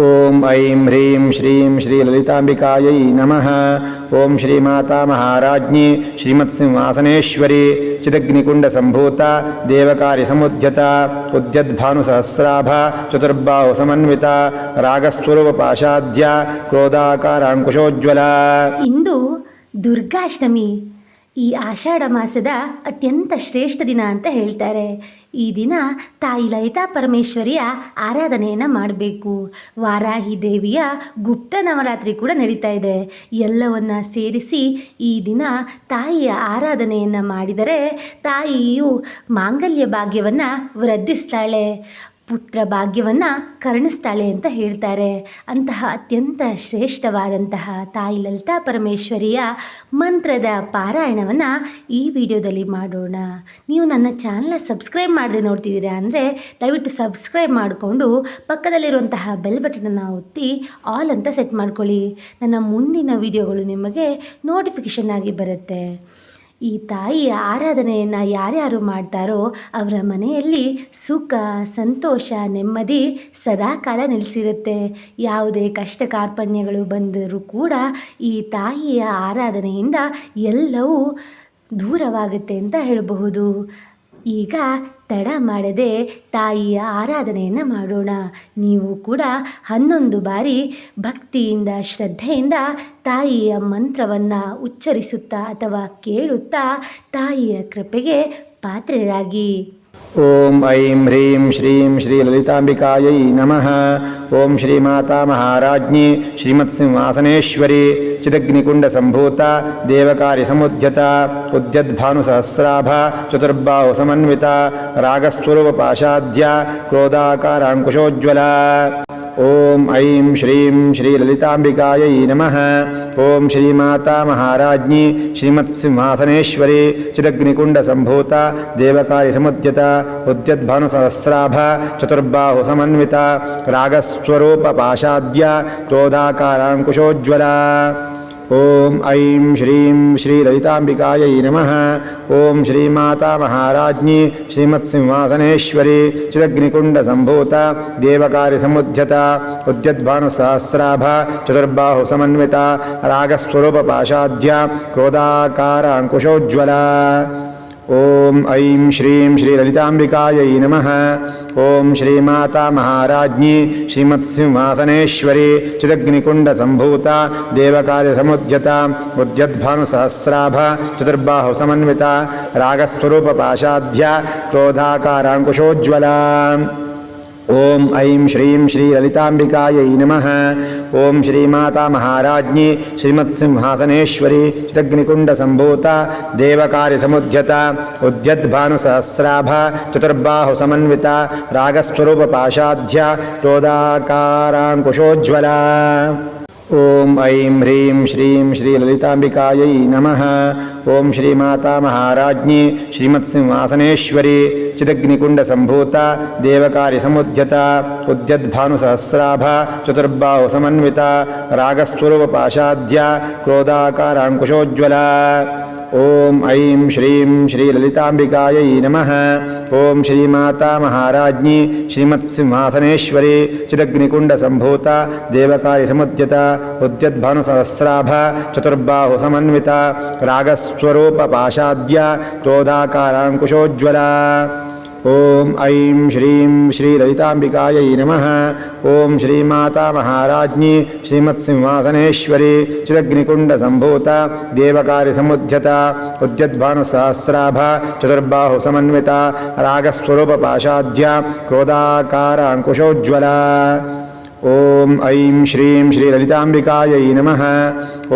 ಓಂ ಐಂ ಹ್ರೀಂ ಶ್ರೀಂ ಶ್ರೀ ಲಲಿತಾಂಬಿಕಾಯೈ ನಮಃ. ಓಂ ಶ್ರೀ ಮಾತಾ ಮಹಾರಾಜ್ಞಿ ಶ್ರೀಮತ್ಸಿಂಹಾಸನೇಶ್ವರಿ ಚಿದಗ್ನಿಕುಂಡ ಸಂಭೂತ ದೇವಕಾರ್ಯ ಸಮುದ್ಯತ ಉದ್ಯದ್ಭಾನುಸಹಸ್ರಾಭ ಚತುರ್ಬಾಹು ಸಮನ್ವಿತ ರಾಗಸ್ವರೂಪ ಪಾಶಾದ್ಯ ಕ್ರೋಧಾಕಾರಾಂಕುಶೋಜ್ವಲ. ಇಂದು ದುರ್ಗಾಷ್ಟಮಿ. ಈ ಆಷಾಢ ಮಾಸದ ಅತ್ಯಂತ ಶ್ರೇಷ್ಠ ದಿನ ಅಂತ ಹೇಳ್ತಾರೆ. ಈ ದಿನ ತಾಯಿ ಲಲಿತಾ ಪರಮೇಶ್ವರಿಯ ಆರಾಧನೆಯನ್ನು ಮಾಡಬೇಕು. ವಾರಾಹಿ ದೇವಿಯ ಗುಪ್ತ ನವರಾತ್ರಿ ಕೂಡ ನಡೀತಾ ಇದೆ. ಎಲ್ಲವನ್ನ ಸೇರಿಸಿ ಈ ದಿನ ತಾಯಿಯ ಆರಾಧನೆಯನ್ನು ಮಾಡಿದರೆ ತಾಯಿಯು ಮಾಂಗಲ್ಯ ಭಾಗ್ಯವನ್ನು ವೃದ್ಧಿಸ್ತಾಳೆ, ಪುತ್ರ ಭಾಗ್ಯವನ್ನು ಕರುಣಿಸ್ತಾಳೆ ಅಂತ ಹೇಳ್ತಾರೆ. ಅಂತಹ ಅತ್ಯಂತ ಶ್ರೇಷ್ಠವಾದಂತಹ ತಾಯಿ ಲಲಿತಾ ಪರಮೇಶ್ವರಿಯ ಮಂತ್ರದ ಪಾರಾಯಣವನ್ನು ಈ ವಿಡಿಯೋದಲ್ಲಿ ಮಾಡೋಣ. ನೀವು ನನ್ನ ಚಾನಲ್ನ ಸಬ್ಸ್ಕ್ರೈಬ್ ಮಾಡದೆ ನೋಡ್ತಿದ್ದೀರಾ ಅಂದರೆ ದಯವಿಟ್ಟು ಸಬ್ಸ್ಕ್ರೈಬ್ ಮಾಡಿಕೊಂಡು ಪಕ್ಕದಲ್ಲಿರುವಂತಹ ಬೆಲ್ ಬಟನನ್ನು ಒತ್ತಿ ಆಲ್ ಅಂತ ಸೆಟ್ ಮಾಡ್ಕೊಳ್ಳಿ. ನನ್ನ ಮುಂದಿನ ವಿಡಿಯೋಗಳು ನಿಮಗೆ ನೋಟಿಫಿಕೇಷನ್ ಆಗಿ ಬರುತ್ತೆ. ಈ ತಾಯಿಯ ಆರಾಧನೆಯನ್ನು ಯಾರ್ಯಾರು ಮಾಡ್ತಾರೋ ಅವರ ಮನೆಯಲ್ಲಿ ಸುಖ, ಸಂತೋಷ, ನೆಮ್ಮದಿ ಸದಾಕಾಲ ನೆಲೆಸಿರುತ್ತೆ. ಯಾವುದೇ ಕಷ್ಟ ಕಾರ್ಪಣ್ಯಗಳು ಬಂದರೂ ಕೂಡ ಈ ತಾಯಿಯ ಆರಾಧನೆಯಿಂದ ಎಲ್ಲವೂ ದೂರವಾಗುತ್ತೆ ಅಂತ ಹೇಳಬಹುದು. ಈಗ ತಡ ಮಾಡದೆ ತಾಯಿಯ ಆರಾಧನೆಯನ್ನು ಮಾಡೋಣ. ನೀವು ಕೂಡ 11 ಬಾರಿ ಭಕ್ತಿಯಿಂದ, ಶ್ರದ್ಧೆಯಿಂದ ತಾಯಿಯ ಮಂತ್ರವನ್ನು ಉಚ್ಚರಿಸುತ್ತಾ ಅಥವಾ ಕೇಳುತ್ತಾ ತಾಯಿಯ ಕೃಪೆಗೆ ಪಾತ್ರರಾಗಿ. ಓಂ ಐಂ ಹ್ರೀಂ ಶ್ರೀಂ ಶ್ರೀ ಲಲಿತಾಂಬಿಕಾಯೈ ನಮಃ. ಓಂ ಶ್ರೀ ಮಾತಾ ಮಹಾರಾಜ್ಞಿ ಶ್ರೀಮತ್ಸಿಂಹಾಸನೇಶ್ವರಿ ಚಿದಗ್ನಿಕುಂಡ ಸಂಭೂತ ದೇವಕಾರ್ಯ ಸಮುದ್ಯತ ಉದ್ಯದ್ಭಾನುಸಹಸ್ರಾಭ ಚತುರ್ಬಾಹು ಸಮನ್ವಿತ ರಾಗಸ್ವರೂಪ ಪಾಶಾದ್ಯ ಕ್ರೋಧಾಕಾರಾಂಕುಶೋಜ್ವಲ. ಓಂ ಐಂ ಶ್ರೀಂ ಶ್ರೀ ಲಲಿತಾಂಬಿಕಾಯೈ ನಮಃ. ಓಂ ಶ್ರೀ ಮಾತಾ ಮಹಾರಾಜ್ಞಿ ಶ್ರೀಮತ್ಸಿಂಹಾಸನೇಶ್ವರಿ ಚಿದಗ್ನಿಕುಂಡ ಸಂಭೂತ ದೇವಕಾರ್ಯ ಸಮುದ್ಯತ ಉದ್ಯದ್ಭಾನುಸಹಸ್ರಾಭ ಚತುರ್ಬಾಹು ಸಮನ್ವಿತ ರಾಗಸ್ವರೂಪ ಪಾಶಾದ್ಯ ಕ್ರೋಧಾಕಾರಾಂಕುಶೋಜ್ವಲ. ಓಂ ಐಂ ಶ್ರೀಂ ಶ್ರೀ ಲಲಿತಾಂಬಿಕಾಯೈ ನಮಃ. ಓಂ ಶ್ರೀ ಮಾತಾ ಮಹಾರಾಜ್ಞಿ ಶ್ರೀಮತ್ಸಿಂಹಾಸನೇಶ್ವರಿ ಚಿದಗ್ನಿಕುಂಡ ಸಂಭೂತ ದೇವಕಾರ್ಯ ಸಮುದ್ಯತ ಉದ್ಯದ್ಭಾನುಸಹಸ್ರಾಭ ಚತುರ್ಬಾಹು ಸಮನ್ವಿತ ರಾಗಸ್ವರೂಪ ಪಾಶಾದ್ಯ ಕ್ರೋಧಾಕಾರಾಂಕುಶೋಜ್ವಲ. ಓಂ ಐಂ ಶ್ರೀಂ ಶ್ರೀ ಲಲಿತಾಂಬಿಕಾಯೈ ನಮಃ. ಓಂ ಶ್ರೀ ಮಾತಾ ಮಹಾರಾಜ್ಞಿ ಶ್ರೀಮತ್ಸಿಂಹಾಸನೇಶ್ವರಿ ಚಿದಗ್ನಿಕುಂಡ ಸಂಭೂತ ದೇವಕಾರ್ಯ ಸಮುದ್ಯತ ಉದ್ಯದ್ಭಾನುಸಹಸ್ರಾಭ ಚತುರ್ಬಾಹು ಸಮನ್ವಿತ ರಾಗಸ್ವರೂಪ ಪಾಶಾದ್ಯ ಕ್ರೋಧಾಕಾರಾಂಕುಶೋಜ್ವಲ. ಓಂ ಐಂ ಶ್ರೀಂ ಶ್ರೀ ಲಲಿತಾಂಬಿಕಾಯೈ ನಮಃ. ಓಂ ಶ್ರೀ ಮಾತಾ ಮಹಾರಾಜ್ಞಿ ಶ್ರೀಮತ್ಸಿಂಹಾಸನೇಶ್ವರಿ ಚಿದಗ್ನಿಕುಂಡ ಸಂಭೂತ ದೇವಕಾರ್ಯ ಸಮುದ್ಯತ ಉದ್ಯದ್ಭಾನುಸಹಸ್ರಾಭ ಚತುರ್ಬಾಹು ಸಮನ್ವಿತ ರಾಗಸ್ವರೂಪ ಪಾಶಾದ್ಯ ಕ್ರೋಧಾಕಾರಾಂಕುಶೋಜ್ವಲ. ಓಂ ಐಂ ಹ್ರೀಂ ಶ್ರೀಂ ಶ್ರೀ ಲಲಿತಾಂಬಿಕಾಯೈ ನಮಃ. ಓಂ ಶ್ರೀ ಮಾತಾ ಮಹಾರಾಜ್ಞಿ ಶ್ರೀಮತ್ಸಿಂಹಾಸನೇಶ್ವರಿ ಚಿದಗ್ನಿಕುಂಡ ಸಂಭೂತ ದೇವಕಾರ್ಯ ಸಮುದ್ಯತ ಉದ್ಯದ್ಭಾನುಸಹಸ್ರಾಭ ಚತುರ್ಬಾಹು ಸಮನ್ವಿತ ರಾಗಸ್ವರೂಪ ಪಾಶಾದ್ಯ ಕ್ರೋಧಾಕಾರಾಂಕುಶೋಜ್ವಲ. ಓಂ ಐಂ ಶ್ರೀಂ ಶ್ರೀ ಲಲಿತಾಂಬಿಕಾಯೈ ನಮಃ. ಓಂ ಶ್ರೀ ಮಾತಾ ಮಹಾರಾಜ್ಞಿ ಶ್ರೀಮತ್ಸಿಂಹಾಸನೇಶ್ವರಿ ಚಿದಗ್ನಿಕುಂಡ ಸಂಭೂತ ದೇವಕಾರ್ಯ ಸಮುದ್ಯತ ಉದ್ಯದ್ಭಾನುಸಹಸ್ರಾಭ ಚತುರ್ಬಾಹು ಸಮನ್ವಿತ ರಾಗಸ್ವರೂಪ ಪಾಶಾದ್ಯ ಕ್ರೋಧಾಕಾರಾಂಕುಶೋಜ್ವಲ. ಓಂ ಐಂ ಶ್ರೀಂ ಶ್ರೀ ಲಲಿತಾಂಬಿಕಾಯೈ ನಮಃ. ಓಂ ಶ್ರೀ ಮಾತಾ ಮಹಾರಾಜ್ಞಿ ಶ್ರೀಮತ್ಸಿಂಹಾಸನೇಶ್ವರಿ ಚಿದಗ್ನಿಕುಂಡ ಸಂಭೂತ ದೇವಕಾರ್ಯ ಸಮುದ್ಯತ ಉದ್ಯದ್ಭಾನುಸಹಸ್ರಾಭ ಚತುರ್ಬಾಹು ಸಮನ್ವಿತ ರಾಗಸ್ವರೂಪ ಪಾಶಾದ್ಯ ಕ್ರೋಧಾಕಾರಾಂಕುಶೋಜ್ವಲ. ಓಂ ಐಂ ಶ್ರೀಂ ಶ್ರೀ ಲಲಿತಾಂಬಿಕಾಯೈ ನಮಃ.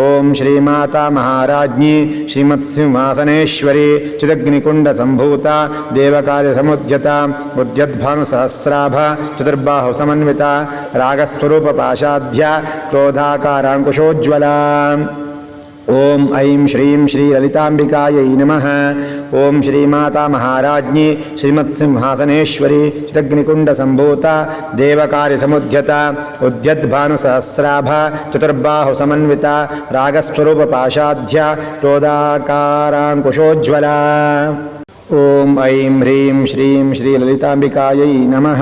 ಓಂ ಶ್ರೀ ಮಾತಾ ಮಹಾರಾಜ್ಞಿ ಶ್ರೀಮತ್ಸಿಂಹಾಸನೇಶ್ವರಿ ಚಿದಗ್ನಿಕುಂಡ ಸಂಭೂತ ದೇವಕಾರ್ಯ ಸಮುದ್ಯತ ಉದ್ಯದ್ಭಾನುಸಹಸ್ರಾಭ ಚತುರ್ಬಾಹು ಸಮನ್ವಿತ ರಾಗಸ್ವರೂಪ ಪಾಶಾದ್ಯ ಕ್ರೋಧಾಕಾರಾಂಕುಶೋಜ್ವಲ. ಓಂ ಐಂ ಶ್ರೀಂ ಶ್ರೀ ಲಲಿತಾಂಬಿಕಾಯೈ ನಮಃ. ಓಂ ಶ್ರೀ ಮಾತಾ ಮಹಾರಾಜ್ಞಿ ಶ್ರೀಮತ್ಸಿಂಹಾಸನೇಶ್ವರಿ ಚಿದಗ್ನಿಕುಂಡ ಸಂಭೂತ ದೇವಕಾರ್ಯ ಸಮುದ್ಯತ ಉದ್ಯದ್ಭಾನುಸಹಸ್ರಾಭ ಚತುರ್ಬಾಹು ಸಮನ್ವಿತ ರಾಗಸ್ವರೂಪ ಪಾಶಾದ್ಯ ಕ್ರೋಧಾಕಾರಾಂಕುಶೋಜ್ವಲ. ಓಂ ಐಂ ಹ್ರೀಂ ಶ್ರೀಂ ಶ್ರೀ ಲಲಿತಾಂಬಿಕಾಯೈ ನಮಃ.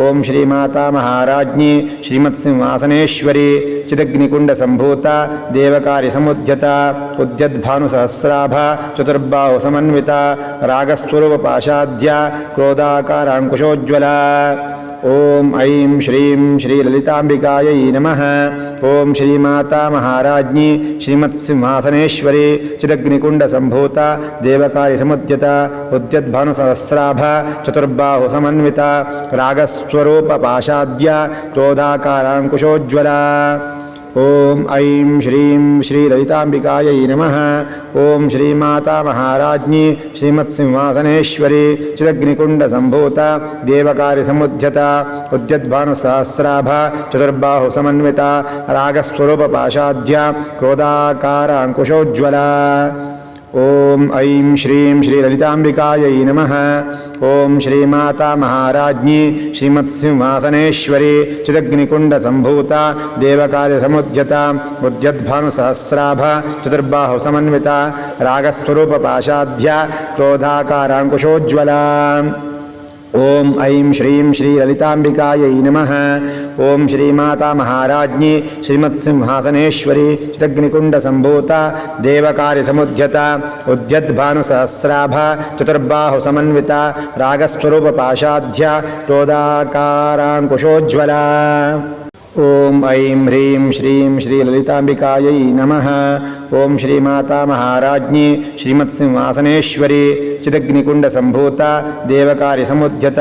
ಓಂ ಶ್ರೀ ಮಾತಾ ಮಹಾರಾಜ್ಞಿ ಶ್ರೀಮತ್ಸಿಂಹಾಸನೇಶ್ವರಿ ಚಿದಗ್ನಿಕುಂಡ ಸಂಭೂತ ದೇವಕಾರ್ಯ ಸಮುದ್ಯತ ಉದ್ಯದ್ಭಾನುಸಹಸ್ರಾಭ ಚತುರ್ಬಾಹು ಸಮನ್ವಿತ ರಾಗಸ್ವರೂಪ ಪಾಶಾದ್ಯ ಕ್ರೋಧಾಕಾರಾಂಕುಶೋಜ್ವಲ. ಓಂ ಐಂ ಶ್ರೀಂ ಶ್ರೀ ಲಲಿತಾಂಬಿಕಾಯೈ ನಮಃ. ಓಂ ಶ್ರೀ ಮಾತಾ ಮಹಾರಾಜ್ಞಿ ಶ್ರೀಮತ್ಸಿಂಹಾಸನೇಶ್ವರಿ ಚಿದಗ್ನಿಕುಂಡ ಸಂಭೂತ ದೇವಕಾರ್ಯ ಸಮುದ್ಯತ ಉದ್ಯದ್ಭಾನುಸಹಸ್ರಾಭ ಚತುರ್ಬಾಹು ಸಮನ್ವಿತ ರಾಗಸ್ವರೂಪ ಪಾಶಾದ್ಯ ಕ್ರೋಧಾಕಾರಾಂಕುಶೋಜ್ವಲ. ಓಂ ಐಂ ಶ್ರೀಂ ಶ್ರೀ ಲಲಿತಾಂಬಿಕಾಯೈ ನಮಃ. ಓಂ ಶ್ರೀ ಮಾತಾ ಮಹಾರಾಜ್ಞಿ ಶ್ರೀಮತ್ಸಿಂಹಾಸನೇಶ್ವರಿ ಚಿದಗ್ನಿಕುಂಡ ಸಂಭೂತ ದೇವಕಾರ್ಯ ಸಮುದ್ಯತ ಉದ್ಯದ್ಭಾನುಸಹಸ್ರಾಭ ಚತುರ್ಬಾಹು ಸಮನ್ವಿತ ರಾಗಸ್ವರೂಪ ಪಾಶಾದ್ಯ ಕ್ರೋಧಾಕಾರ ಅಂಕುಶೋಜ್ವಲ. ಓಂ ಐಂ ಶ್ರೀಂ ಶ್ರೀ ಲಲಿತಾಂಬಿಕಾಯೈ ನಮಃ. ಓಂ ಶ್ರೀ ಮಾತಾ ಮಹಾರಾಜ್ಞಿ ಶ್ರೀಮತ್ಸಿಂಹಾಸನೇಶ್ವರಿ ಚಿದಗ್ನಿಕುಂಡ ಸಂಭೂತ ದೇವಕಾರ್ಯ ಸಮುದ್ಯತ ಉದ್ಯದ್ಭಾನುಸಹಸ್ರಾಭ ಚತುರ್ಬಾಹು ಸಮನ್ವಿತ ರಾಗಸ್ವರೂಪ ಪಾಶಾದ್ಯ ಕ್ರೋಧಾಕಾರಾಂಕುಶೋಜ್ವಲ. ಓಂ ಐಂ ಶ್ರೀಂ ಶ್ರೀ ಲಲಿತಾಂಬಿಕಾಯೈ ನಮಃ. ಓಂ ಶ್ರೀ ಮಾತಾ ಮಹಾರಾಜ್ಞಿ ಶ್ರೀಮತ್ಸಿಂಹಾಸನೇಶ್ವರಿ ಚಿದಗ್ನಿಕುಂಡ ಸಂಭೂತ ದೇವಕಾರ್ಯ ಸಮುದ್ಯತ ಉದ್ಯದ್ಭಾನುಸಹಸ್ರಾಭ ಚತುರ್ಬಾಹು ಸಮನ್ವಿತ ರಾಗಸ್ವರೂಪ ಪಾಶಾದ್ಯ ಕ್ರೋಧಾಕಾರಾಂಕುಶೋಜ್ವಲ. ಓಂ ಐಂ ಹ್ರೀಂ ಶ್ರೀಂ ಶ್ರೀ ಲಲಿತಾಂಬಿಕಾಯೈ ನಮಃ. ಓಂ ಶ್ರೀ ಮಾತಾ ಮಹಾರಾಜ್ಞಿ ಶ್ರೀಮತ್ಸಿಂಹಾಸನೇಶ್ವರಿ ಚಿದಗ್ನಿಕುಂಡ ಸಂಭೂತ ದೇವಕಾರ್ಯ ಸಮುದ್ಯತ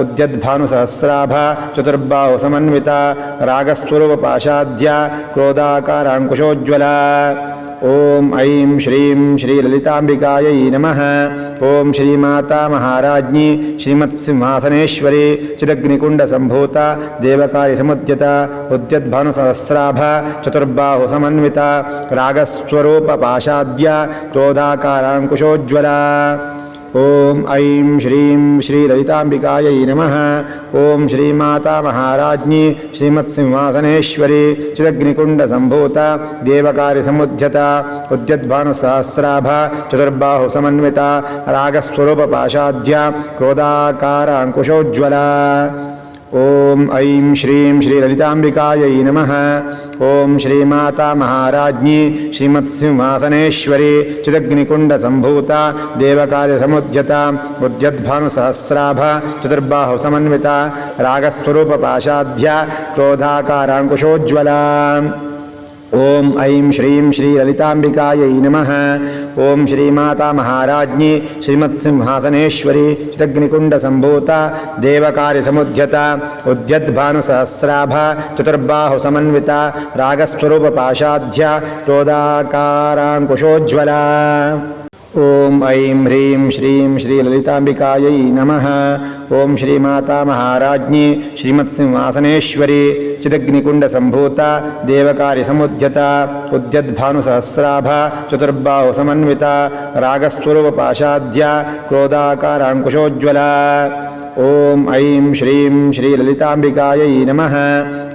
ಉದ್ಯದ್ಭಾನುಸಹಸ್ರಾಭ ಚತುರ್ಬಾಹು ಸಮನ್ವಿತ ರಾಗಸ್ವರೂಪ ಪಾಶಾದ್ಯ ಕ್ರೋಧಾಕಾರಾಂಕುಶೋಜ್ವಲ. ಓಂ ಐಂ ಶ್ರೀಂ ಶ್ರೀ ಲಲಿತಾಂಬಿಕಾಯೈ ನಮಃ. ಓಂ ಶ್ರೀ ಮಾತಾ ಮಹಾರಾಜ್ಞಿ ಶ್ರೀಮತ್ಸಿಂಹಾಸನೇಶ್ವರಿ ಚಿದಗ್ನಿಕುಂಡ ಸಂಭೂತ ದೇವಕಾರ್ಯ ಸಮುದ್ಯತ ಉದ್ಯದ್ಭಾನುಸಹಸ್ರಾಭ ಚತುರ್ಬಾಹು ಸಮನ್ವಿತ ರಾಗಸ್ವರೂಪ ಪಾಶಾದ್ಯ ಕ್ರೋಧಾಕಾರಾಂಕುಶೋಜ್ವಲ. ಓಂ ಐಂ ಶ್ರೀಂ ಶ್ರೀ ಲಲಿತಾಂಬಿಕಾಯೈ ನಮಃ. ಓಂ ಶ್ರೀ ಮಾತಾ ಮಹಾರಾಜ್ಞಿ ಶ್ರೀಮತ್ಸಿಂಹಾಸನೇಶ್ವರಿ ಚಿದಗ್ನಿಕುಂಡ ಸಂಭೂತ ದೇವಕಾರ್ಯ ಸಮುದ್ಯತ ಉದ್ಯದ್ಭಾನುಸಹಸ್ರಾಭ ಚತುರ್ಬಾಹು ಸಮನ್ವಿತ ರಾಗಸ್ವರೂಪ ಪಾಶಾದ್ಯ ಕ್ರೋಧಾಕಾರ ಅಂಕುಶೋಜ್ವಲ. ಓಂ ಐಂ ಶ್ರೀಂ ಶ್ರೀ ಲಲಿತಾಂಬಿಕಾಯೈ ನಮಃ. ಓಂ ಶ್ರೀ ಮಾತಾ ಮಹಾರಾಜ್ಞಿ ಶ್ರೀಮತ್ಸಿಂಹಾಸನೇಶ್ವರಿ ಚಿದಗ್ನಿಕುಂಡ ಸಂಭೂತ ದೇವಕಾರ್ಯ ಸಮುದ್ಯತ ಉದ್ಯದ್ಭಾನುಸಹಸ್ರಾಭ ಚತುರ್ಬಾಹು ಸಮನ್ವಿತ ರಾಗಸ್ವರೂಪ ಪಾಶಾದ್ಯ ಕ್ರೋಧಾಕಾರಾಂಕುಶೋಜ್ವಲ. ಓಂ ಐಂ ಶ್ರೀಂ ಶ್ರೀ ಲಲಿತಾಂಬಿಕಾಯೈ ನಮಃ. ಓಂ ಶ್ರೀ ಮಾತಾ ಮಹಾರಾಜ್ಞಿ ಶ್ರೀಮತ್ಸಿಂಹಾಸನೇಶ್ವರಿ ಚಿದಗ್ನಿಕುಂಡ ಸಂಭೂತ ದೇವಕಾರ್ಯ ಸಮುದ್ಯತ ಉದ್ಯದ್ಭಾನುಸಹಸ್ರಾಭ ಚತುರ್ಬಾಹು ಸಮನ್ವಿತ ರಾಗಸ್ವರೂಪ ಪಾಶಾದ್ಯ ಕ್ರೋಧಾಕಾರಾಂಕುಶೋಜ್ವಲ. ಓಂ ಐಂ ಹ್ರೀಂ ಶ್ರೀಂ ಶ್ರೀ ಲಲಿತಾಂಬಿಕಾಯೈ ನಮಃ. ಓಂ ಶ್ರೀ ಮಾತಾ ಮಹಾರಾಜ್ಞಿ ಶ್ರೀಮತ್ಸಿಂಹಾಸನೇಶ್ವರಿ ಚಿದಗ್ನಿಕುಂಡ ಸಂಭೂತ ದೇವಕಾರ್ಯ ಸಮುದ್ಯತ ಉದ್ಯದ್ಭಾನುಸಹಸ್ರಾಭ ಚತುರ್ಬಾಹು ಸಮನ್ವಿತ ರಾಗಸ್ವರೂಪ ಪಾಶಾದ್ಯ ಕ್ರೋಧಾಕಾರಾಂಕುಶೋಜ್ವಲ. ಓಂ ಐಂ ಶ್ರೀಂ ಶ್ರೀ ಲಲಿತಾಂಬಿಕಾಯೈ ನಮಃ.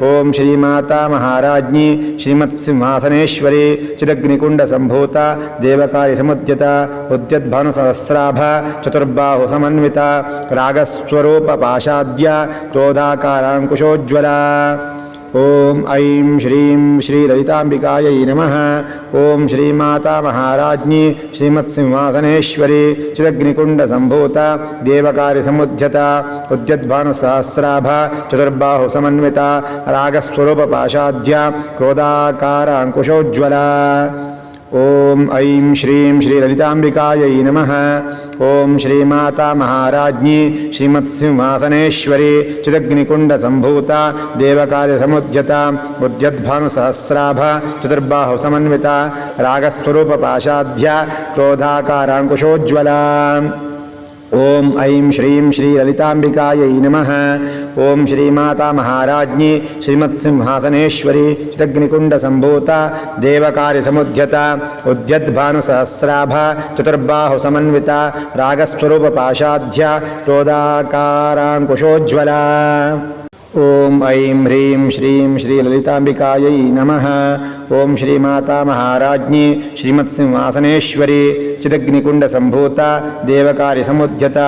ಓಂ ಶ್ರೀ ಮಾತಾ ಮಹಾರಾಜ್ಞಿ ಶ್ರೀಮತ್ಸಿಂಹಾಸನೇಶ್ವರಿ ಚಿದಗ್ನಿಕುಂಡ ಸಂಭೂತ ದೇವಕಾರ್ಯ ಸಮುದ್ಯತ ಉದ್ಯದ್ಭಾನುಸಹಸ್ರಾಭ ಚತುರ್ಬಾಹು ಸಮನ್ವಿತ ರಾಗಸ್ವರೂಪ ಪಾಶಾದ್ಯ ಕ್ರೋಧಾಕಾರಾಂಕುಶೋಜ್ವಲ. ಓಂ ಐಂ ಶ್ರೀಂ ಶ್ರೀ ಲಲಿತಾಂಬಿಕಾಯೈ ನಮಃ. ಓಂ ಶ್ರೀ ಮಾತಾ ಮಹಾರಾಜ್ಞಿ ಶ್ರೀಮತ್ಸಿಂಹಾಸನೇಶ್ವರಿ ಚಿದಗ್ನಿಕುಂಡ ಸಂಭೂತ ದೇವಕಾರ್ಯ ಸಮುದ್ಯತ ಉದ್ಯದ್ಭಾನುಸಹಸ್ರಾಭ ಚತುರ್ಬಾಹು ಸಮನ್ವಿತ ರಾಗಸ್ವರೂಪ ಪಾಶಾದ್ಯ ಕ್ರೋಧಾಕಾರ ಅಂಕುಶೋಜ್ವಲ. ಓಂ ಐಂ ಶ್ರೀಂ ಶ್ರೀ ಲಲಿತಾಂಬಿಕಾಯೈ ನಮಃ. ಓಂ ಶ್ರೀ ಮಾತಾ ಮಹಾರಾಜ್ಞಿ ಶ್ರೀಮತ್ಸಿಂಹಾಸನೇಶ್ವರಿ ಚಿದಗ್ನಿಕುಂಡ ಸಂಭೂತ ದೇವಕಾರ್ಯ ಸಮುದ್ಯತ ಉದ್ಯದ್ಭಾನುಸಹಸ್ರಾಭ ಚತುರ್ಬಾಹು ಸಮನ್ವಿತ ರಾಗಸ್ವರೂಪ ಪಾಶಾದ್ಯ ಕ್ರೋಧಾಕಾರಾಂಕುಶೋಜ್ವಲ. ಓಂ ಐಂ ಶ್ರೀಂ ಶ್ರೀ ಲಲಿತಾಂಬಿಕಾಯೈ ನಮಃ. ಓಂ ಶ್ರೀ ಮಾತಾ ಮಹಾರಾಜ್ಞಿ ಶ್ರೀಮತ್ಸಿಂಹಾಸನೇಶ್ವರಿ ಚಿದಗ್ನಿಕುಂಡ ಸಂಭೂತ ದೇವಕಾರ್ಯ ಸಮುದ್ಯತ ಉದ್ಯದ್ಭಾನುಸಹಸ್ರಾಭ ಚತುರ್ಬಾಹು ಸಮನ್ವಿತ ರಾಗಸ್ವರೂಪ ಪಾಶಾದ್ಯ ಕ್ರೋಧಾಕಾರಾಂಕುಶೋಜ್ವಲ. ಓಂ ಐಂ ಹ್ರೀಂ ಶ್ರೀಂ ಶ್ರೀ ಲಲಿತಾಂಬಿಕಾಯೈ ನಮಃ. ಓಂ ಶ್ರೀ ಮಾತಾ ಮಹಾರಾಜ್ಞಿ ಶ್ರೀಮತ್ಸಿಂಹಾಸನೇಶ್ವರಿ ಚಿದಗ್ನಿಕುಂಡ ಸಂಭೂತ ದೇವಕಾರ್ಯ ಸಮುದ್ಯತ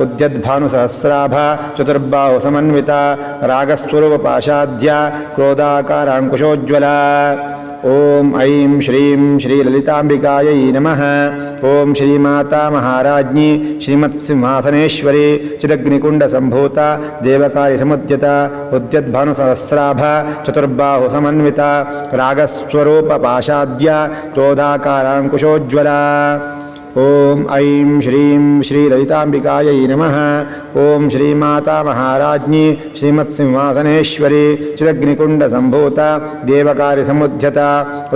ಉದ್ಯದ್ಭಾನುಸಹಸ್ರಾಭ ಚತುರ್ಬಾಹು ಸಮನ್ವಿತ ರಾಗಸ್ವರೂಪ ಪಾಶಾದ್ಯ ಕ್ರೋಧಾಕಾರಾಂಕುಶೋಜ್ವಲ. ಓಂ ಐಂ ಶ್ರೀಂ ಶ್ರೀ ಲಲಿತಾಂಬಿಕಾಯೈ ನಮಃ. ಓಂ ಶ್ರೀ ಮಾತಾ ಮಹಾರಾಜ್ಞಿ ಶ್ರೀಮತ್ಸಿಂಹಾಸನೇಶ್ವರಿ ಚಿದಗ್ನಿಕುಂಡ ಸಂಭೂತ ದೇವಕಾರ್ಯ ಸಮುದ್ಯತ ಉದ್ಯದ್ಭಾನುಸಹಸ್ರಾಭ ಚತುರ್ಬಾಹು ಸಮನ್ವಿತ ರಾಗಸ್ವರೂಪ ಪಾಶಾದ್ಯ ಕ್ರೋಧಾಕಾರಾಂಕುಶೋಜ್ವಲ. ಓಂ ಐಂ ಶ್ರೀಂ ಶ್ರೀ ಲಲಿತಾಂಬಿಕಾಯೈ ನಮಃ. ಓಂ ಶ್ರೀ ಮಾತಾ ಮಹಾರಾಜ್ಞಿ ಶ್ರೀಮತ್ಸಿಂಹಾಸನೇಶ್ವರಿ ಚಿದಗ್ನಿಕುಂಡ ಸಂಭೂತ ದೇವಕಾರ್ಯ ಸಮುದ್ಯತ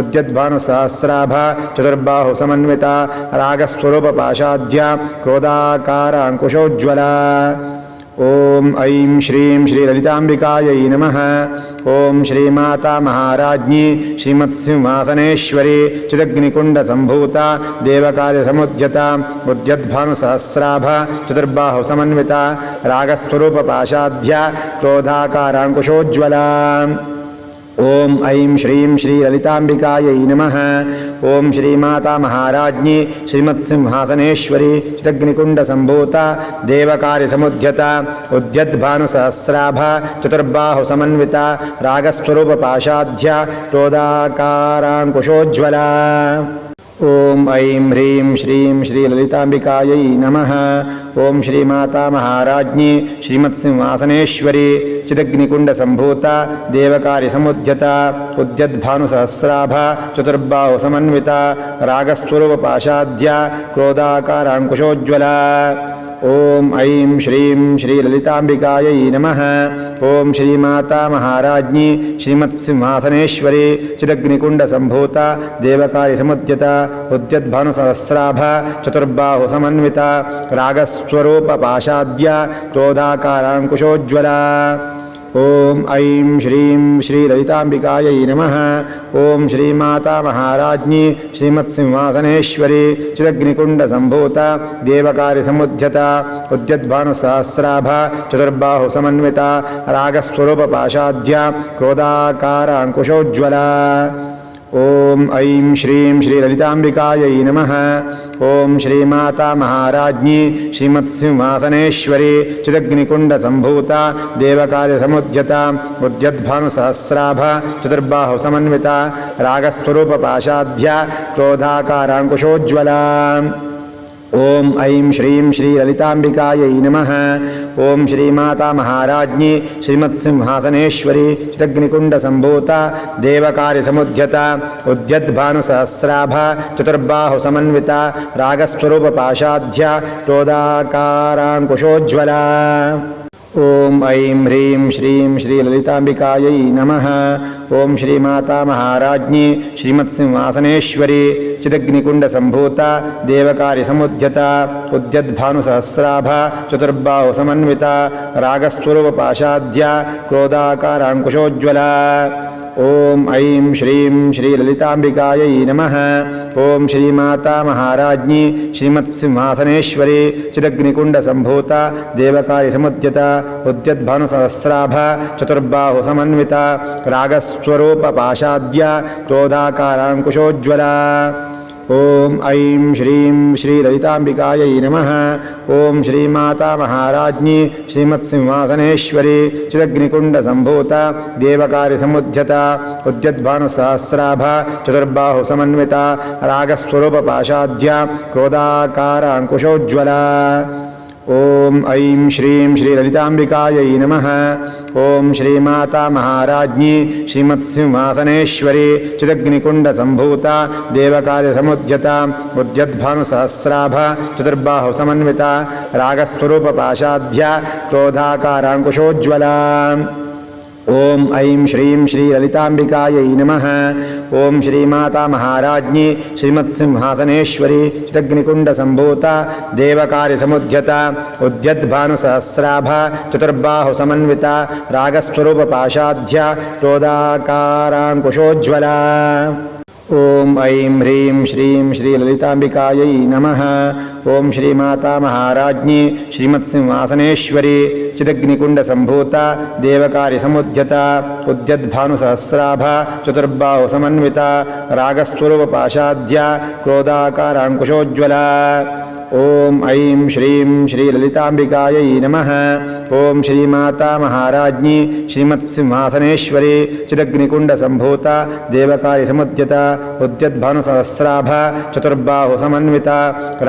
ಉದ್ಯದ್ಭಾನುಸಹಸ್ರಾಭ ಚತುರ್ಬಾಹು ಸಮನ್ವಿತ ರಾಗಸ್ವರೂಪ ಪಾಶಾದ್ಯ ಕ್ರೋಧಾಕಾರ ಅಂಕುಶೋಜ್ವಲ. ಓಂ ಐಂ ಶ್ರೀಂ ಶ್ರೀ ಲಲಿತಾಂಬಿಕಾಯೈ ನಮಃ. ಓಂ ಶ್ರೀ ಮಾತಾ ಮಹಾರಾಜ್ಞಿ ಶ್ರೀಮತ್ಸಿಂಹಾಸನೇಶ್ವರಿ ಚಿದಗ್ನಿಕುಂಡ ಸಂಭೂತ ದೇವಕಾರ್ಯ ಸಮುದ್ಯತ ಉದ್ಯದ್ಭಾನುಸಹಸ್ರಾಭ ಚತುರ್ಬಾಹು ಸಮನ್ವಿತ ರಾಗಸ್ವರೂಪ ಪಾಶಾದ್ಯ ಕ್ರೋಧಾಕಾರಾಂಕುಶೋಜ್ವಲ. ಓಂ ಐಂ ಶ್ರೀಂ ಶ್ರೀ ಲಲಿತಾಂಬಿಕಾಯೈ ನಮಃ. ಓಂ ಶ್ರೀ ಮಾತಾ ಮಹಾರಾಜ್ಞಿ ಶ್ರೀಮತ್ಸಿಂಹಾಸನೇಶ್ವರಿ ಚಿದಗ್ನಿಕುಂಡ ಸಂಭೂತ ದೇವಕಾರ್ಯ ಸಮುದ್ಯತ ಉದ್ಯದ್ಭಾನುಸಹಸ್ರಾಭ ಚತುರ್ಬಾಹು ಸಮನ್ವಿತ ರಾಗಸ್ವರೂಪ ಪಾಶಾದ್ಯ ಕ್ರೋಧಾಕಾರಾಂಕುಶೋಜ್ವಲ. ಓಂ ಐಂ ಹ್ರೀಂ ಶ್ರೀಂ ಶ್ರೀ ಲಲಿತಾಂಬಿಕಾಯೈ ನಮಃ. ಓಂ ಶ್ರೀ ಮಾತಾ ಮಹಾರಾಜ್ಞಿ ಶ್ರೀಮತ್ಸಿಂಹಾಸನೇಶ್ವರಿ ಚಿದಗ್ನಿಕುಂಡ ಸಂಭೂತ ದೇವಕಾರ್ಯ ಸಮುದ್ಯತ ಉದ್ಯದ್ಭಾನುಸಹಸ್ರಾಭ ಚತುರ್ಬಾಹು ಸಮನ್ವಿತ ರಾಗಸ್ವರೂಪ ಪಾಶಾದ್ಯ ಕ್ರೋಧಾಕಾರಾಂಕುಶೋಜ್ವಲ. ಓಂ ಐಂ ಶ್ರೀಂ ಶ್ರೀ ಲಲಿತಾಂಬಿಕಾಯೈ ನಮಃ. ಓಂ ಶ್ರೀ ಮಾತಾ ಮಹಾರಾಜ್ಞಿ ಶ್ರೀಮತ್ಸಿಂಹಾಸನೇಶ್ವರಿ ಚಿದಗ್ನಿಕುಂಡ ಸಂಭೂತ ದೇವಕಾರ್ಯ ಸಮುದ್ಯತ ಉದ್ಯದ್ಭಾನುಸಹಸ್ರಾಭ ಚತುರ್ಬಾಹು ಸಮನ್ವಿತ ರಾಗಸ್ವರೂಪ ಪಾಶಾದ್ಯ ಕ್ರೋಧಾಕಾರಾಂಕುಶೋಜ್ವಲ. ಓಂ ಐಂ ಶ್ರೀಂ ಶ್ರೀ ಲಲಿತಾಂಬಿಕಾಯೈ ನಮಃ. ಓಂ ಶ್ರೀ ಮಾತಾ ಮಹಾರಾಜ್ಞಿ ಶ್ರೀಮತ್ಸಿಂಹಾಸನೇಶ್ವರಿ ಚಿದಗ್ನಿಕುಂಡ ಸಂಭೂತ ದೇವಕಾರ್ಯ ಸಮುದ್ಯತ ಉದ್ಯದ್ಭಾನುಸಹಸ್ರಾಭ ಚತುರ್ಬಾಹು ಸಮನ್ವಿತ ರಾಗಸ್ವರೂಪ ಪಾಶಾದ್ಯ ಕ್ರೋಧಾಕಾರ ಅಂಕುಶೋಜ್ವಲ. ಓಂ ಐಂ ಶ್ರೀಂ ಶ್ರೀ ಲಲಿತಾಂಬಿಕಾಯೈ ನಮಃ. ಓಂ ಶ್ರೀ ಮಾತಾ ಮಹಾರಾಜ್ಞಿ ಶ್ರೀಮತ್ಸಿಂಹಾಸನೇಶ್ವರಿ ಚಿದಗ್ನಿಕುಂಡ ಸಂಭೂತ ದೇವಕಾರ್ಯ ಸಮುದ್ಯತ ಉದ್ಯದ್ಭಾನುಸಹಸ್ರಾಭ ಚತುರ್ಬಾಹು ಸಮನ್ವಿತ ರಾಗಸ್ವರೂಪ ಪಾಶಾದ್ಯ ಕ್ರೋಧಾಕಾರಾಂಕುಶೋಜ್ವಲ. ಓಂ ಐಂ ಶ್ರೀಂ ಶ್ರೀ ಲಲಿತಾಂಬಿಕಾಯೈ ನಮಃ. ಓಂ ಶ್ರೀ ಮಾತಾ ಮಹಾರಾಜ್ಞಿ ಶ್ರೀಮತ್ಸಿಂಹಾಸನೇಶ್ವರಿ ಚಿದಗ್ನಿಕುಂಡ ಸಂಭೂತ ದೇವಕಾರ್ಯ ಸಮುದ್ಯತ ಉದ್ಯದ್ಭಾನುಸಹಸ್ರಾಭ ಚತುರ್ಬಾಹು ಸಮನ್ವಿತ ರಾಗಸ್ವರೂಪ ಪಾಶಾದ್ಯ ಕ್ರೋಧಾಕಾರಾಂಕುಶೋಜ್ವಲ. ಓಂ ಐಂ ಹ್ರೀಂ ಶ್ರೀಂ ಶ್ರೀ ಲಲಿತಾಂಬಿಕಾಯೈ ನಮಃ. ಓಂ ಶ್ರೀ ಮಾತಾ ಮಹಾರಾಜ್ಞಿ ಶ್ರೀಮತ್ಸಿಂಹಾಸನೇಶ್ವರಿ ಚಿದಗ್ನಿಕುಂಡ ಸಂಭೂತ ದೇವಕಾರ್ಯ ಸಮುದ್ಯತ ಉದ್ಯದ್ಭಾನುಸಹಸ್ರಾಭ ಚತುರ್ಬಾಹು ಸಮನ್ವಿತ ರಾಗಸ್ವರೂಪ ಪಾಶಾದ್ಯ ಕ್ರೋಧಾಕಾರಾಂಕುಶೋಜ್ವಲ. ಓಂ ಐಂ ಶ್ರೀಂ ಶ್ರೀ ಲಲಿತಾಂಬಿಕಾಯೈ ನಮಃ. ಓಂ ಶ್ರೀ ಮಾತಾ ಮಹಾರಾಜ್ಞಿ ಶ್ರೀಮತ್ಸಿಂಹಾಸನೇಶ್ವರಿ ಚಿದಗ್ನಿಕುಂಡ ಸಂಭೂತ ದೇವಕಾರ್ಯ ಸಮುದ್ಯತ ಉದ್ಯದ್ಭಾನುಸಹಸ್ರಾಭ ಚತುರ್ಬಾಹು ಸಮನ್ವಿತ ರಾಗಸ್ವರೂಪ ಪಾಶಾದ್ಯ ಕ್ರೋಧಾಕಾರಾಂಕುಶೋಜ್ವಲ. ಓಂ ಐಂ ಶ್ರೀಂ ಶ್ರೀ ಲಲಿತಾಂಬಿಕಾಯೈ ನಮಃ. ಓಂ ಶ್ರೀ ಮಾತಾ ಮಹಾರಾಜ್ಞಿ ಶ್ರೀಮತ್ಸಿಂಹಾಸನೇಶ್ವರಿ ಚಿದಗ್ನಿಕುಂಡ ಸಂಭೂತ ದೇವಕಾರ್ಯ ಸಮುದ್ಯತ ಉದ್ಯದ್ಭಾನುಸಹಸ್ರಾಭ ಚತುರ್ಬಾಹು ಸಮನ್ವಿತ ರಾಗಸ್ವರೂಪ ಪಾಶಾದ್ಯ ಕ್ರೋಧಾಕಾರ ಅಂಕುಶೋಜ್ವಲ. ಓಂ ಐಂ ಶ್ರೀಂ ಶ್ರೀ ಲಲಿತಾಂಬಿಕಾಯೈ ನಮಃ. ಓಂ ಶ್ರೀ ಮಾತಾ ಮಹಾರಾಜ್ಞಿ ಶ್ರೀಮತ್ಸಿಂಹಾಸನೇಶ್ವರಿ ಚಿದಗ್ನಿಕುಂಡ ಸಂಭೂತ ದೇವಕಾರ್ಯ ಸಮುದ್ಯತ ಉದ್ಯದ್ಭಾನುಸಹಸ್ರಾಭ ಚತುರ್ಬಾಹು ಸಮನ್ವಿತ ರಾಗಸ್ವರೂಪ ಪಾಶಾದ್ಯ ಕ್ರೋಧಾಕಾರಾಂಕುಶೋಜ್ವಲ. ಓಂ ಐಂ ಶ್ರೀಂ ಶ್ರೀ ಲಲಿತಾಂಬಿಕಾಯೈ ನಮಃ. ಓಂ ಶ್ರೀ ಮಾತಾ ಮಹಾರಾಜ್ಞಿ ಶ್ರೀಮತ್ಸಿಂಹಾಸನೇಶ್ವರಿ ಚಿದಗ್ನಿಕುಂಡ ಸಂಭೂತ ದೇವಕಾರ್ಯ ಸಮುದ್ಯತ ಉದ್ಯದ್ಭಾನುಸಹಸ್ರಾಭ ಚತುರ್ಬಾಹು ಸಮನ್ವಿತ ರಾಗಸ್ವರೂಪ ಪಾಶಾದ್ಯ ಕ್ರೋಧಾಕಾರಾಂಕುಶೋಜ್ವಲ. ಓಂ ಐಂ ಹ್ರೀಂ ಶ್ರೀಂ ಶ್ರೀ ಲಲಿತಾಂಬಿಕಾಯೈ ನಮಃ. ಓಂ ಶ್ರೀಮಾತಾ ಮಹಾರಾಜ್ಞಿ ಶ್ರೀಮತ್ಸಿಂಹಾಸನೇಶ್ವರಿ ಚಿದಗ್ನಿಕುಂಡ ಸಂಭೂತ ದೇವಕಾರ್ಯ ಸಮುದ್ಯತ ಉದ್ಯದ್ಭಾನುಸಹಸ್ರಾಭ ಚತುರ್ಬಾಹು ಸಮನ್ವಿತ ರಾಗಸ್ವರೂಪ ಪಾಶಾದ್ಯ ಕ್ರೋಧಾಕಾರಾಂಕುಶೋಜ್ವಲ. ಓಂ ಐಂ ಶ್ರೀಂ ಶ್ರೀ ಲಲಿತಾಂಬಿಕಾಯೈ ನಮಃ. ಓಂ ಶ್ರೀಮಾತಾ ಮಹಾರಾಜ್ಞಿ ಶ್ರೀಮತ್ಸಿಂಹಾಸನೇಶ್ವರಿ ಚಿದಗ್ನಿಕುಂಡ ಸಂಭೂತ ದೇವಕಾರ್ಯ ಸಮುದ್ಯತ ಉದ್ಯದ್ಭಾನುಸಹಸ್ರಾಭ ಚತುರ್ಬಾಹು ಸಮನ್ವಿತ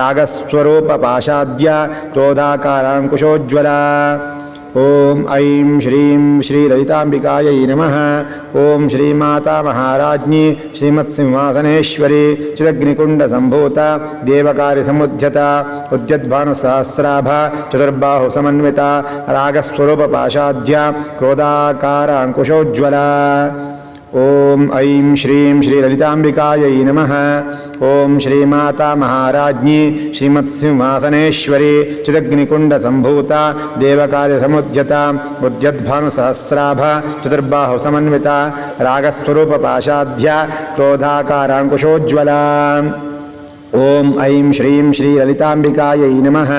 ರಾಗಸ್ವರೂಪ ಪಾಶಾದ್ಯ ಕ್ರೋಧಾಕಾರಾಂಕುಶೋಜ್ವಲ. ಓಂ ಐಂ ಶ್ರೀಂ ಶ್ರೀ ಲಲಿತಾಂಬಿಕಾಯೈ ನಮಃ. ಓಂ ಶ್ರೀಮಾತಾ ಮಹಾರಾಜ್ಞಿ ಶ್ರೀಮತ್ಸಿಂಹಾಸನೇಶ್ವರಿ ಚಿದಗ್ನಿಕುಂಡ ಸಂಭೂತ ದೇವಕಾರ್ಯ ಸಮುದ್ಯತ ಉದ್ಯದ್ಭಾನುಸಹಸ್ರಾಭ ಚತುರ್ಬಾಹು ಸಮನ್ವಿತ ರಾಗಸ್ವರೂಪ ಪಾಶಾದ್ಯ ಕ್ರೋಧಾಕಾರಾಂಕುಶೋಜ್ವಲ. ಓಂ ಐಂ ಶ್ರೀಂ ಶ್ರೀ ಲಲಿತಾಂಬಿಕಾಯೈ ನಮಃ. ಓಂ ಶ್ರೀಮಾತಾ ಮಹಾರಾಜ್ಞಿ ಶ್ರೀಮತ್ಸಿಂಹಾಸನೇಶ್ವರಿ ಚಿದಗ್ನಿಕುಂಡ ಸಂಭೂತ ದೇವಕಾರ್ಯ ಸಮುದ್ಯತ ಉದ್ಯದ್ಭಾನುಸಹಸ್ರಾಭ ಚತುರ್ಬಾಹು ಸಮನ್ವಿತ ರಾಗಸ್ವರೂಪ ಪಾಶಾದ್ಯ ಕ್ರೋಧಾಕಾರಾಂಕುಶೋಜ್ವಲ. ಓಂ ಐಂ ಶ್ರೀಂ ಶ್ರೀ ಲಲಿತಾಂಬಿಕಾಯೈ ನಮಃ.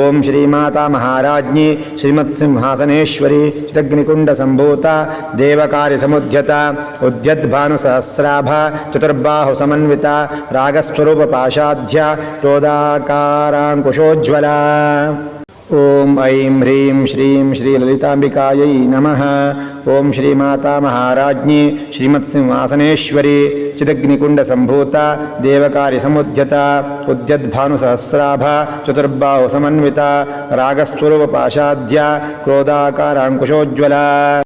ಓಂ ಶ್ರೀಮಾತಾ ಮಹಾರಾಜ್ಞಿ ಶ್ರೀಮತ್ಸಿಂಹಾಸನೇಶ್ವರಿ ಚಿದಗ್ನಿಕುಂಡ ಸಂಭೂತ ದೇವಕಾರ್ಯ ಸಮುದ್ಯತ ಉದ್ಯದ್ಭಾನುಸಹಸ್ರಾಭ ಚತುರ್ಬಾಹು ಸಮನ್ವಿತ ರಾಗಸ್ವರೂಪ ಪಾಶಾದ್ಯ ಕ್ರೋಧಾಕಾರಾಂಕುಶೋಜ್ವಲ. ಓಂ ಐಂ ಹ್ರೀಂ ಶ್ರೀಂ ಶ್ರೀ ಲಲಿತಾಂಬಿಕಾಯೈ ನಮಃ. ಓಂ ಶ್ರೀಮಾತಾ ಮಹಾರಾಜ್ಞಿ ಶ್ರೀಮತ್ಸಿಂಹಾಸನೇಶ್ವರಿ ಚಿದಗ್ನಿಕುಂಡ ಸಂಭೂತ ದೇವಕಾರ್ಯ ಸಮುದ್ಯತ ಉದ್ಯದ್ಭಾನುಸಹಸ್ರಾಭ ಚತುರ್ಬಾಹು ಸಮನ್ವಿತ ರಾಗಸ್ವರೂಪ ಪಾಶಾದ್ಯ ಕ್ರೋಧಾಕಾರಾಂಕುಶೋಜ್ವಲ.